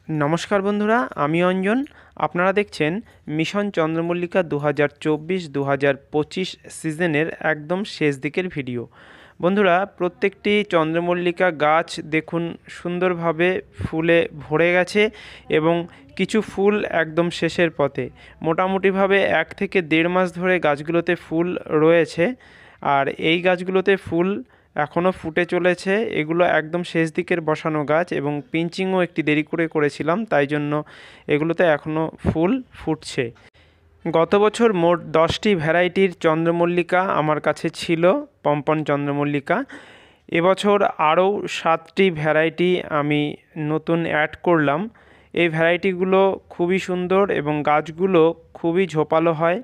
নমস্কার বন্ধুরা, আমি অঞ্জন। আপনারা দেখছেন মিশন চন্দ্রমল্লিকা 2024-2025 সিজনের একদম শেষ দিকের ভিডিও। বন্ধুরা, প্রত্যেকটি চন্দ্রমল্লিকা গাছ দেখুন সুন্দরভাবে ফুলে ভরে গেছে এবং কিছু ফুল একদম শেষের পথে। মোটামুটিভাবে 1 থেকে 1.5 মাস ধরে গাছগুলোতে ফুল রয়েছে, আর এই গাছগুলোতে ফুল এখনও ফুটে চলেছে। এগুলো একদম শেষ দিকের বসানো গাছ এবং পিঞ্চিংও একটি দেরি করে করেছিলাম, তাই জন্য এগুলোতে এখনও ফুল ফুটছে। গত বছর মোট 10টি ভ্যারাইটির চন্দ্রমল্লিকা আমার কাছে ছিল, পম্পন চন্দ্রমল্লিকা। এবছর আরও 7টি ভ্যারাইটি আমি নতুন অ্যাড করলাম। এই ভ্যারাইটিগুলো খুবই সুন্দর এবং গাছগুলো খুবই ঝোপালো হয়।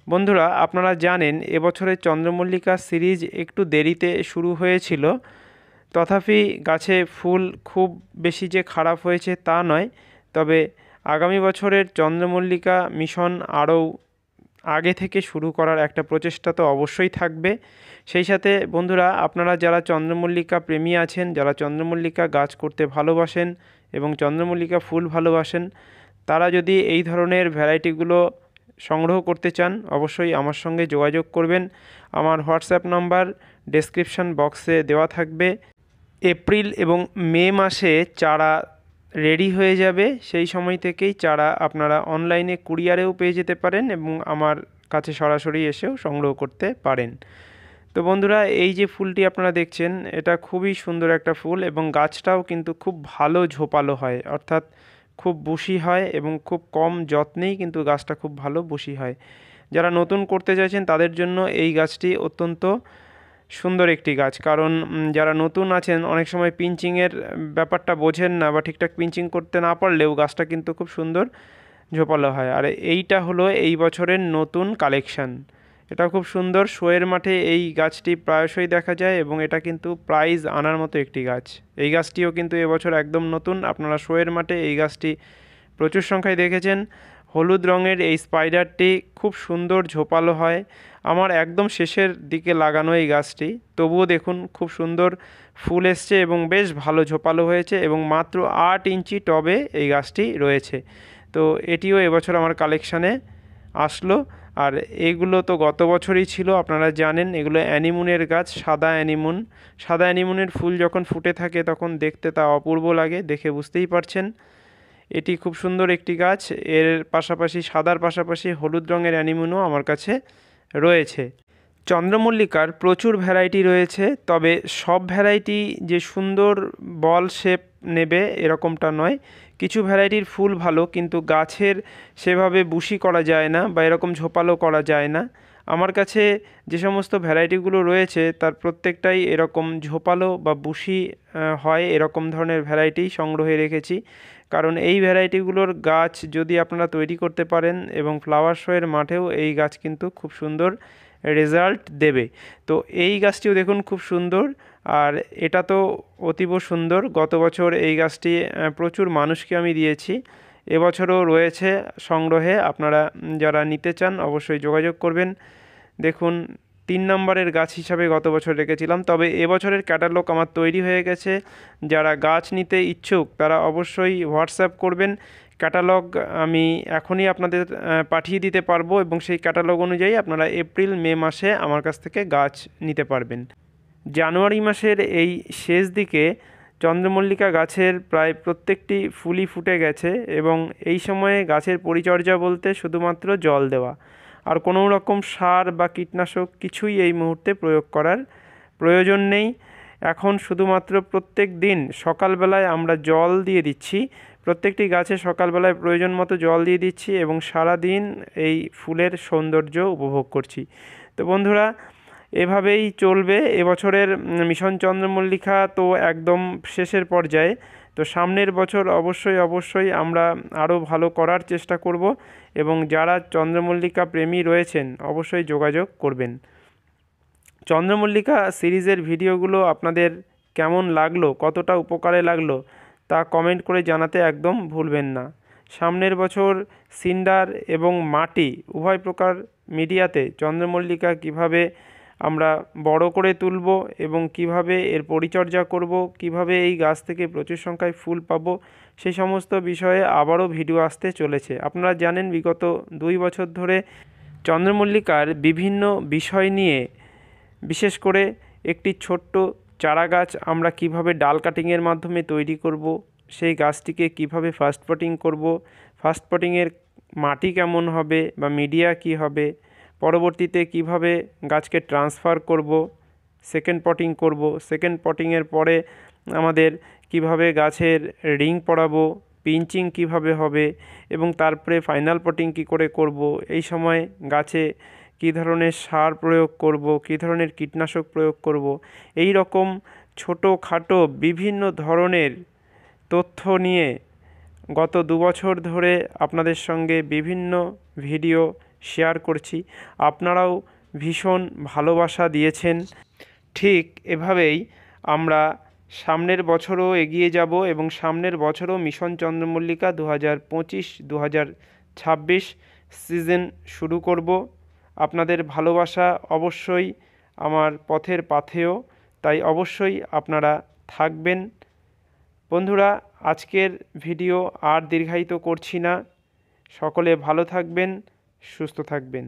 বন্ধুরা, আপনারা জানেন এবছরের চন্দ্রমল্লিকা সিরিজ একটু দেরিতে শুরু হয়েছিল, তথাপি গাছে ফুল খুব বেশি যে খারাপ হয়েছে তা নয়। তবে আগামী বছরের চন্দ্রমল্লিকা মিশন আরও আগে থেকে শুরু করার একটা প্রচেষ্টা তো অবশ্যই থাকবে। সেই সাথে বন্ধুরা, আপনারা যারা চন্দ্রমল্লিকা প্রেমী আছেন, যারা চন্দ্রমল্লিকা গাছ করতে ভালোবাসেন এবং চন্দ্রমল্লিকা ফুল ভালোবাসেন, তারা যদি এই ধরনের ভ্যারাইটিগুলো সংগ্রহ করতে চান অবশ্যই আমার সঙ্গে যোগাযোগ করবেন। আমার হোয়াটসঅ্যাপ নাম্বার ডেসক্রিপশন বক্সে দেওয়া থাকবে। এপ্রিল এবং মে মাসে চারা রেডি হয়ে যাবে, সেই সময় থেকেই চারা আপনারা অনলাইনে কুরিয়ারেও পেয়ে যেতে পারেন এবং আমার কাছে সরাসরি এসেও সংগ্রহ করতে পারেন। তো বন্ধুরা, এই যে ফুলটি আপনারা দেখছেন, এটা খুবই সুন্দর একটা ফুল এবং গাছটাও কিন্তু খুব ভালো ঝোপালো হয়, অর্থাৎ খুব বুশি হয় এবং খুব কম যত্নেই কিন্তু গাছটা খুব ভালো বুশি হয়। যারা নতুন করতে চাইছেন তাদের জন্য এই গাছটি অত্যন্ত সুন্দর একটি গাছ, কারণ যারা নতুন আছেন অনেক সময় পিঞ্চিংয়ের ব্যাপারটা বোঝেন না বা ঠিকঠাক পিঞ্চিং করতে না পারলেও গাছটা কিন্তু খুব সুন্দর ঝোপালো হয়। আর এইটা হলো এই বছরের নতুন কালেকশান। এটা খুব সুন্দর, শোয়ের মাঠে এই গাছটি প্রায়শই দেখা যায় এবং এটা কিন্তু প্রাইজ আনার মতো একটি গাছ। এই গাছটিও কিন্তু এবছর একদম নতুন। আপনারা শোয়ের মাঠে এই গাছটি প্রচুর সংখ্যায় দেখেছেন। হলুদ রঙের এই স্পাইডারটি খুব সুন্দর ঝোপালো হয়। আমার একদম শেষের দিকে লাগানো এই গাছটি, তবুও দেখুন খুব সুন্দর ফুল এসছে এবং বেশ ভালো ঝোপালো হয়েছে এবং মাত্র 8 ইঞ্চি টবে এই গাছটি রয়েছে। তো এটিও এবছর আমার কালেকশানে আসলো। আর এইগুলো তো গত বছরই ছিল, আপনারা জানেন এগুলো অ্যানিমুনের গাছ, সাদা অ্যানিমুন। সাদা অ্যানিমুনের ফুল যখন ফুটে থাকে তখন দেখতে তা অপূর্ব লাগে, দেখে বুঝতেই পারছেন। এটি খুব সুন্দর একটি গাছ। এর পাশাপাশি সাদার পাশাপাশি হলুদ রঙের অ্যানিমুনও আমার কাছে রয়েছে। চন্দ্রমল্লিকার প্রচুর ভ্যারাইটি রয়েছে, তবে সব ভ্যারাইটি যে সুন্দর বল শেপ নেবে এরকমটা নয়। কিছু ভ্যারাইটির ফুল ভালো, কিন্তু গাছের সেভাবে বুশি করা যায় না বা এরকম ঝোপালো করা যায় না। আমার কাছে যে সমস্ত ভ্যারাইটিগুলো রয়েছে তার প্রত্যেকটাই এরকম ঝোপালো বা বুশি হয়, এরকম ধরনের ভ্যারাইটি সংগ্রহে রেখেছি। কারণ এই ভ্যারাইটিগুলোর গাছ যদি আপনারা তৈরি করতে পারেন এবং ফ্লাওয়ার শোয়ের মাঠেও এই গাছ কিন্তু খুব সুন্দর রেজাল্ট দেবে। তো এই গাছটিও দেখুন খুব সুন্দর, আর এটা তো অতীব সুন্দর। গত বছর এই গাছটি প্রচুর মানুষকে আমি দিয়েছি, এবছরও রয়েছে সংগ্রহে। আপনারা যারা নিতে চান অবশ্যই যোগাযোগ করবেন। দেখুন 3 নম্বরের গাছ হিসাবে গত বছর রেখেছিলাম, তবে এবছরের ক্যাটালগ আমার তৈরি হয়ে গেছে। যারা গাছ নিতে ইচ্ছুক তারা অবশ্যই হোয়াটসঅ্যাপ করবেন। ক্যাটালগ আমি এখনই আপনাদের পাঠিয়ে দিতে পারবো এবং সেই ক্যাটালগ অনুযায়ী আপনারা এপ্রিল মে মাসে আমার কাছ থেকে গাছ নিতে পারবেন। জানুয়ারি মাসের এই শেষ দিকে চন্দ্রমল্লিকা গাছের প্রায় প্রত্যেকটি ফুলই ফুটে গেছে এবং এই সময়ে গাছের পরিচর্যা বলতে শুধুমাত্র জল দেওয়া, আর কোনো রকম সার বা কীটনাশক কিছুই এই মুহূর্তে প্রয়োগ করার প্রয়োজন নেই। এখন শুধুমাত্র প্রত্যেক দিন সকালবেলায় আমরা জল দিয়ে দিচ্ছি, প্রত্যেকটি গাছে সকালবেলায় প্রয়োজন মতো জল দিয়ে দিচ্ছি এবং সারা দিন এই ফুলের সৌন্দর্য উপভোগ করছি। তো বন্ধুরা, এভাবেই চলবে। এবছরের মিশন চন্দ্রমল্লিকা তো একদম শেষের পর্যায়ে। তো সামনের বছর অবশ্যই আমরা আরও ভালো করার চেষ্টা করব এবং যারা চন্দ্রমল্লিকা প্রেমী রয়েছেন অবশ্যই যোগাযোগ করবেন। চন্দ্রমল্লিকা সিরিজের ভিডিওগুলো আপনাদের কেমন লাগলো, কতটা উপকারে লাগলো তা কমেন্ট করে জানাতে একদম ভুলবেন না। সামনের বছর সিন্ডার এবং মাটি উভয় প্রকার মিডিয়াতে চন্দ্রমল্লিকা কিভাবে আমরা বড় করে তুলব এবং কিভাবে এর পরিচর্যা করব, কিভাবে এই গাছ থেকে প্রচুর সংখ্যায় ফুল পাবো, সেই সমস্ত বিষয়ে আবারও ভিডিও আসতে চলেছে। আপনারা জানেন বিগত 2 বছর ধরে চন্দ্রমল্লিকার বিভিন্ন বিষয় নিয়ে, বিশেষ করে একটি ছোট্ট চারা গাছ আমরা কিভাবে ডাল কাটিংয়ের মাধ্যমে তৈরি করব, সেই গাছটিকে কিভাবে ফার্স্ট পটিং করব, ফার্স্ট পটিংয়ের মাটি কেমন হবে বা মিডিয়া কি হবে, পরবর্তীতে কিভাবে গাছকে ট্রান্সফার করব, সেকেন্ড পটিং করব, সেকেন্ড পটিংয়ের পরে আমাদের কিভাবে গাছের রিং পরাবো, পিঞ্চিং কিভাবে হবে এবং তারপরে ফাইনাল পটিং কি করে করব, এই সময় গাছে কী ধরনের সার প্রয়োগ করব, কী ধরনের কীটনাশক প্রয়োগ করব, এই রকম ছোটোখাটো বিভিন্ন ধরনের তথ্য নিয়ে গত 2 বছর ধরে আপনাদের সঙ্গে বিভিন্ন ভিডিও শেয়ার করছি। আপনারাও ভীষণ ভালোবাসা দিয়েছেন। ঠিক এভাবেই আমরা সামনের বছরও এগিয়ে যাব এবং সামনের বছরও মিশন চন্দ্রমল্লিকা 2025-2026 সিজন শুরু করব। আপনাদের ভালোবাসা অবশ্যই আমার পথের পাথেয়, তাই অবশ্যই আপনারা থাকবেন। বন্ধুরা, আজকের ভিডিও আর দীর্ঘায়িত করছি না। সকলে ভালো থাকবেন, সুস্থ থাকবেন।